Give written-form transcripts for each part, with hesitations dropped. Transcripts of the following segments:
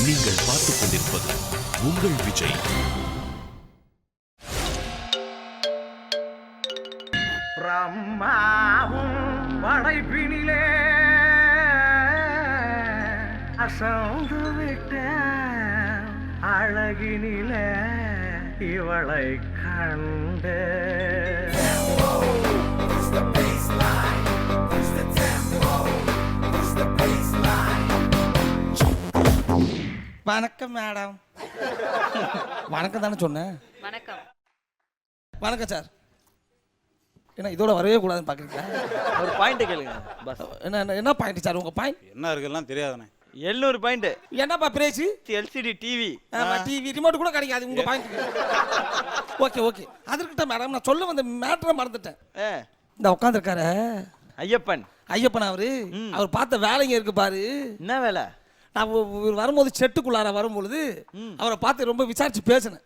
நீங்கள் பார்த்துக் கொண்டிருப்பது உங்கள் விஜய். பிரம்மாவும் படைப்பினிலே அசந்து விட்ட அழகினிலே இவளை கண்டு வணக்கம் மேடம். வணக்கம் தானே சொன்னேன். வணக்கம். வணக்கம் சார். என்ன இதோட வரவே கூடாதுன்னு பார்க்குறீங்களா? ஒரு பாயிண்ட் கேளுங்க பஸ். என்ன பாயிண்ட் சார் உங்கள் பாயிண்ட்? என்ன இருக்குலாம் தெரியாதுண்ணே. 700 பாயிண்ட். என்னப்பா price? LCD TV. TV remote கூட கிடைக்காது உங்கள் பாயிண்ட்டுக்கு. Okay okay. அதற்கிட்ட மேடம் நான் சொல்ல வந்த மேட்டரை மறந்துட்டேன். இந்த உட்காந்துருக்காரு ஐயப்பன். ஐயப்பன் அவர் பார்த்த வேலைங்க இருக்கு பாரு. என்ன வேலை? நான் வரும்போது செட்டுக்குள்ளார வரும்பொழுது அவரை பார்த்து ரொம்ப விசாரிச்சு பேசினேன்.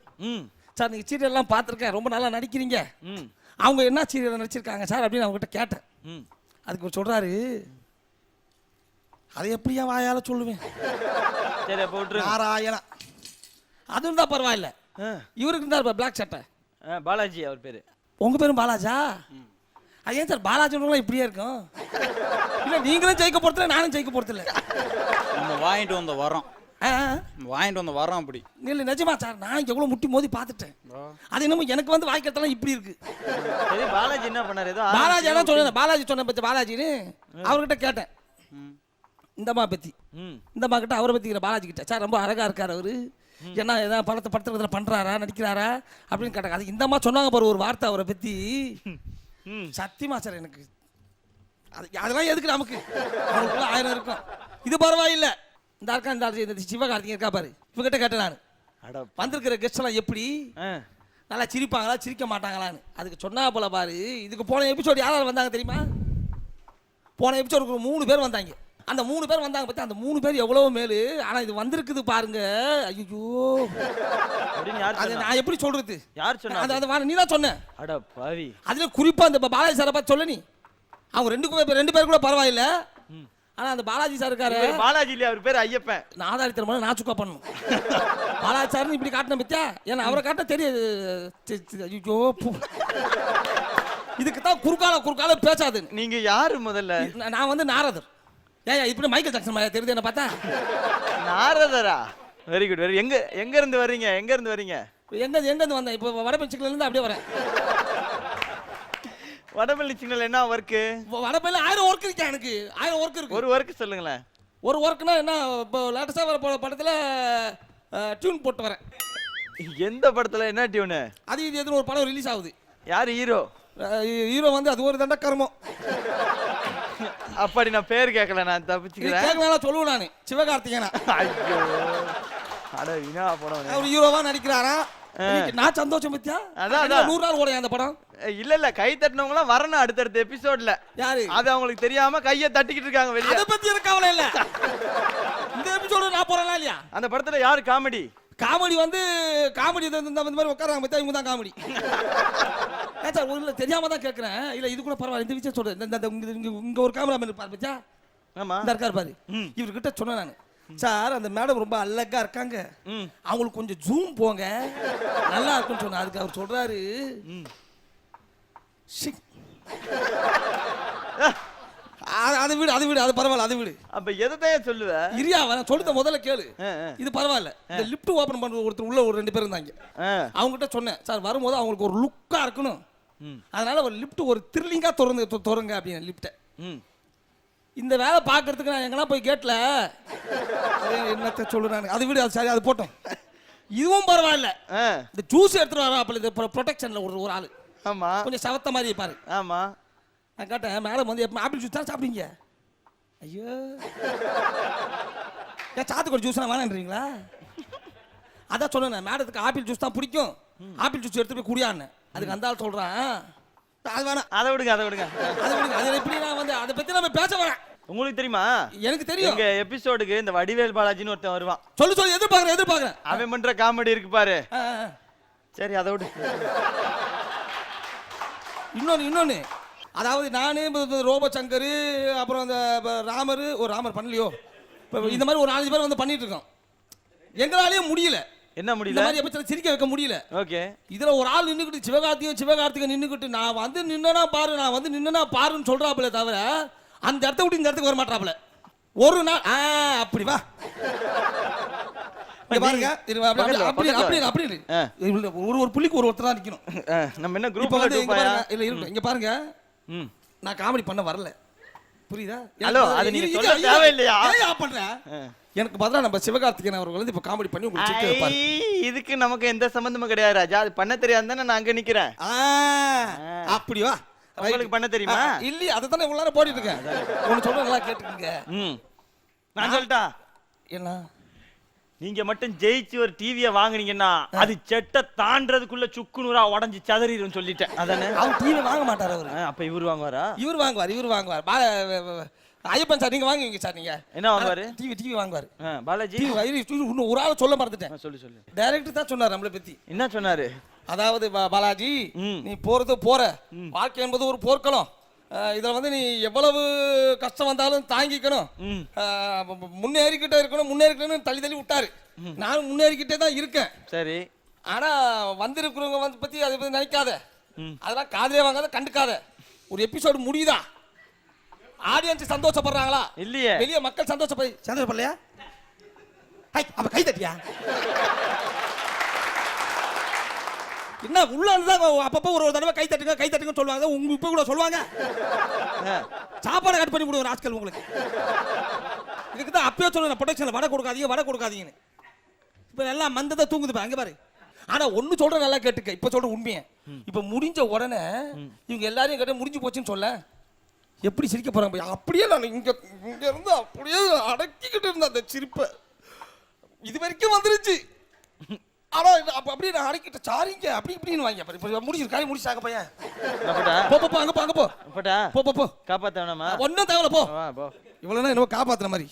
சார் நீங்கள் சீரியல்லாம் பார்த்துருக்கேன், ரொம்ப நல்லா நடிக்கிறீங்க, அவங்க என்ன சீரியல் நடிச்சிருக்காங்க சார் அப்படின்னு அவங்ககிட்ட கேட்டேன். அதுக்கு சொல்கிறாரு, அதை எப்படியா வாயால சொல்லுவேன், சரி அப்போ விட்டுரு. நாராயணா அது இருந்தால் பரவாயில்ல, இவருக்கு இருந்தார் பிளாக் சட்டை பாலாஜி அவர் பேர். உங்கள் பேரும் பாலாஜா? அது ஏன் சார் பாலாஜிலாம் இப்படியே இருக்கும்? இல்லை நீங்களும் ஜெயிக்க போகிறதில்ல நானும் ஜெயிக்க போகிறதில்ல. நம்ம வாங்கிட்டு வந்த வரோம் அப்படி இல்லை நிஜமா சார், நான் எவ்வளோ முட்டி மோதி பார்த்துட்டேன். அது என்னமோ எனக்கு வந்து வாய்க்கிறதெல்லாம் இப்படி இருக்கு. சரி பாலாஜி என்ன பண்ணாரு? ஏதோ பாலாஜி எல்லாம் சொன்னேன், பாலாஜி சொன்ன பற்றி பாலாஜின்னு அவர்கிட்ட கேட்டேன். இந்தம்மா பற்றி இந்தம்மா கிட்ட அவரை பற்றி பாலாஜி கிட்ட, சார் ரொம்ப அழகாக இருக்கார் அவரு, என்ன ஏதாவது படத்தில் பண்ணுறாரா நடிக்கிறாரா அப்படின்னு கேட்டாங்க. அது இந்தம்மா சொன்னாங்க பாரு ஒரு வார்த்தை அவரை பற்றி. சத்தியமா சார் எனக்கு அதெல்லாம் எதுக்கு நமக்கு, அவருக்குள்ள 1000 இருக்கும். இது பரவாயில்லை. இந்த இருக்கா இந்த சிவகார்த்திகை இருக்கா பாரு, இவகிட்ட கேட்டேன் நான், வந்திருக்கிற கெஸ்ட் எல்லாம் எப்படி நல்லா சிரிப்பாங்களா சிரிக்க மாட்டாங்களான்னு. அதுக்கு சொன்னா போல பாரு. இதுக்கு போன எபிசோடு யாராவது வந்தாங்க தெரியுமா? போன எபிசோடுக்கு 3 பேர் வந்தாங்க. அந்த 3 பேர் வந்தாங்க பத்தி, அந்த 3 பேர் எவ்வளவு மேலு. ஆனா இது வந்திருக்குது பாருங்க, ஐயோ நான் எப்படி சொல்றது? யார் சொன்னா? நீ தான் சொன்ன. அட பாவி. அதுல குறிப்பா அந்த பாலாஜி சாரை பார்த்து சொல்ல நீ. அவங்க 2 பேர் கூட பரவாயில்ல, ஆனா அந்த பாலாஜி சார் இருக்காரு. பாலாஜி இல்லையா அவர் பேர்? ஐயப்பன். நான் ஆதாரித்தரமான நான் சுக்கா பண்ணணும். பாலாஜி சார் இப்படி காட்டின பத்தியா, ஏன்னா அவரை காட்ட தெரியாது. ஐயோ இதுக்கு தான் குறுக்கால பேசாது. நீங்க யாரு முதல்ல? நான் வந்து நாரதர். ஏன் இப்படி மைக்கேல் ஜாக்சன் மாதிரி தெரியுது என்ன பார்த்தா? நாரதரா? Very good. எங்க இருந்து வர்றீங்க? எங்கேருந்து வந்தேன்? இப்போ வடபழனில இருந்து அப்படியே வரேன். வடபழனி சிக்னல் என்ன ஒர்க்கு? வடபழனில 1000 ஒர்க் இருக்கு. எனக்கு 1000 ஒர்க் இருக்கு. ஒரு ஒர்க் சொல்லுங்களேன். ஒரு ஒர்க்னா என்ன? இப்போ லேட்டஸ்டா வர படத்துல டியூன் போட்டு வரேன். எந்த படத்துல என்ன டியூனு? அது இது எதுவும் ஒரு படம் ரிலீஸ் ஆகுது. யாரு ஹீரோ? ஹீரோ வந்து அது ஒரு தண்ட கர்மம். அப்படி நான் பேர் கேட்கல, நான் தப்பிச்சுக்கிறேன். கேட்கலாம் சொல்லுவேன் நான், சிவகார்த்திகேயனா. ஐயோ அட வினா படம் அவர் ஹீரோவா நடிக்கிறாரா? நான் சந்தோஷம் பத்தியா? அதான் 100 நாள் ஓடும் அந்த படம். இல்ல கை தட்டினவங்க எல்லாம் வரணும் அடுத்தடுத்த எபிசோட்ல. யாரு? அது அவங்களுக்கு தெரியாம கையை தட்டிக்கிட்டு இருக்காங்க வெளியே. அத பத்தி எனக்கு கவலை இல்ல. இந்த எபிசோட் நான் போறேனா இல்லையா? அந்த படத்துல யாரு காமெடி? காமெடி இந்த மாதிரி உட்காராங்க பத்தியா, இவங்க தான் காமெடி. சார் ஒரு தெரியாம தான் கேட்கறேன். இல்ல இது கூட பரவாயில்ல, இந்த விஷயம் சொல்றேன். இங்க ஒரு கேமராமேன் இருப்பார் பத்தியா? ஆமா இந்த இருக்காரு பாரு. இவர்கிட்ட சொன்னேன் நான், சார் அந்த மேடம் ரொம்ப அழகா இருக்காங்க, அவங்களுக்கு கொஞ்சம் ஜூம் போங்க நல்லா இருக்குன்னு சொன்ன. அதுக்கு அவர் சொல்றாரு, அது விடு அது பரவாயில்ல, அது விடு. அப்ப எதையும் சொல்லுவ? இரியா நான் சொல்லுத முதல்ல கேளு. இது பரவாயில்ல. இந்த லிஃப்ட் ஓபன் பண்ற ஒருத்தர் உள்ள ஒரு 2 பேர் இருந்தாங்க. அவங்க கிட்ட சொன்னேன், சார் வரும்போது அவங்களுக்கு ஒரு லுக்கா இருக்கணும், அதனால ஒரு லிஃப்ட் ஒரு த்ரில்லிங்கா திறங்க அப்படின்னு லிஃப்ட். இந்த வேலை பார்க்கறதுக்கு நான் எங்கன்னா போய் கேட்ல என்னத்தை சொல்லுறாங்க. அது விடு, அது சரி, அது போட்டோம். இதுவும் பரவாயில்ல. இந்த ஜூஸ் எடுத்துட்டு வரா அப்ப இந்த ப்ரொடெக்ஷன்ல ஒரு ஆளு. ஆமா கொஞ்சம் சவத்த மாதிரி பாரு. ஆமா நான் கேட்டேன், மேடம் வந்து எப்போ ஆப்பிள் ஜூஸ் தான் சாப்பிடுங்க? ஐயோ ஏன் சாத்துக்குடி ஜூஸ் வேணான்றீங்களா? அதான் சொன்னேன், மேடத்துக்கு ஆப்பிள் ஜூஸ் தான் பிடிக்கும், ஆப்பிள் ஜூஸ் எடுத்து போய் குடியான்னு. அதுக்கு அந்த ஆள் சொல்றான், அது வேணாம், அதை விடுங்க. அது எப்படி நான் வந்து அதை பத்தி நம்ம பேச வரேன். உங்களுக்கு தெரியுமா? எனக்கு தெரியும். எங்க எபிசோடுக்கு இந்த வடிவேல் பாலாஜின்னு ஒருத்தன் வருவான். சொல்லு எதிர்பார்க்கறேன். அவன் பண்ற காமெடி இருக்கு பாரு. சரி அதை விடு. இன்னொன்னு அதாவது நானே ரோபோசங்கர் அப்புறம் அந்த ராமர் பண்ணலையோ, இப்போ இந்த மாதிரி ஒரு 4 பேர் வந்து பண்ணிட்டு இருக்கோம். எங்களாலேயும் முடியல. என்ன இந்த முடியல? மாதிரி எப்ப சிரிக்க வைக்க முடியல. ஓகே. இதுல ஒரு ஆள் நின்னுக்கிட்டு சிவகார்த்திகன் நின்னுக்கிட்டு நான் வந்து நின்னா பாருன்னு சொல்றாப்புல தவிர அந்த இடத்த விட்டு இந்த இடத்துக்கு வர மாட்டாப்புல. ஒரு நாள் அப்படி வா இங்க பாருங்க. அப்படி ஒரு புள்ளிக்கு ஒருத்தர் தான் நிக்கணும். நம்ம என்ன இப்ப குரூப் வந்து இங்க பாருங்க. இல்ல இருக்கு. இங்க பாருங்க. நான் காமெடி பண்ண வரல. புரியுதா? ஹலோ, அது நீங்க சொல்ல தேவையில்லையா? ஏன் பண்ற? எனக்கு பதிலா நம்ம சிவகார்த்திகேயன் அவர்கள் வந்து இப்ப காமெடி பண்ணி உங்களுக்கு சிரிக்க வைப்பாரு. இதுக்கு நமக்கு எந்த சம்பந்தமும் கிடையாது ராஜா. அது பண்ண தெரியாது தானே நான் அங்க நிக்கிறேன். அப்படி வா. உங்களுக்கு பண்ண தெரியுமா? இல்ல அத தானே இவ்வளவு நேரம் போடிட்டு இருக்கேன். ஒன்னு சொல்ற நல்லா கேட்டுக்கங்க. நான் சொல்லிட்டா என்ன? நீங்க மட்டும் ஜெயிச்சு ஒரு டிவியை வாங்குனீங்கன்னா அது செட்ட தாண்டறதுக்குள்ள சுக்கு நூறா உடைஞ்சு சதறிடும் சொல்லிட்டேன். அதானே? அவர் டிவி வாங்க மாட்டாரு அவரு. அப்ப இவர் வாங்குவாரா? இவர் வாங்குவார். ஐயப்பன் சார் நீங்க வாங்குவீங்க சார். நீங்க என்ன வாங்குவாரு? டிவி வாங்குவாரு. பாலாஜி இன்னும் ஒரு ஆள சொல்ல மறந்துட்டேன். சொல்லு. டைரக்டர் தான் சொன்னார் நம்மளை பத்தி. என்ன சொன்னாரு? அதாவது பாலாஜி நீ போற வாழ்க்கை என்பது ஒரு போர்க்களம். இதுல வந்து நீ எவ்வளவு கஷ்டம் வந்தாலும் தாங்கிக்கணும். முன்னேறிக்கிட்டே இருக்கணும் தள்ளி விட்டாரு. நானும் முன்னேறிக்கிட்டே தான் இருக்கேன். சரி. ஆனா வந்திருக்கிறவங்க வந்து பத்தி அதை பத்தி நினைக்காத. அதெல்லாம் காதலே வாங்காத, கண்டுக்காத. ஒரு எபிசோடு முடியுதா? ஆடியன்ஸ் சந்தோஷப்படுறாங்களா? இல்லையே. வெளிய மக்கள் சந்தோஷப்படலையா? அப்ப கை தட்டியா? என்ன உள்ள அப்பப்போ ஒரு தடவை கை தட்டுங்க சொல்லுவாங்க. உங்க இப்ப கூட சொல்லுவாங்க. சாப்பாடு கட் பண்ணி விடுவோம் ஆட்கள் உங்களுக்கு. இதுக்கு தான் அப்பயே சொல்லுங்க ப்ரொடக்ஷன்ல வடை கொடுக்காதீங்கன்னு. இப்ப எல்லாம் மந்தத்தை தூங்குது அங்க பாரு. ஆனா ஒண்ணு சொல்ற நல்லா கேட்டுக்க. இப்ப சொல்ற உண்மையை. இப்ப முடிஞ்ச உடனே இவங்க எல்லாரையும் கேட்ட முடிஞ்சு போச்சுன்னு சொல்ல எப்படி சிரிக்க போறாங்க? அப்படியே நான் இங்க இருந்து அப்படியே அடக்கிக்கிட்டு இருந்தேன் அந்த சிரிப்பை. இது வரைக்கும் வந்துருச்சு. ஆனா அப்படியே நான் அடக்கிட்ட சாரிங்க அப்படி இப்படின்னு வாங்க. முடிச்சு காய் முடிச்சாங்க பையன். போ அங்க போ. காப்பாத்த வேணாமா? ஒன்னும் தேவையில்ல போ. இவ்வளவு என்னவோ காப்பாத்துற மாதிரி.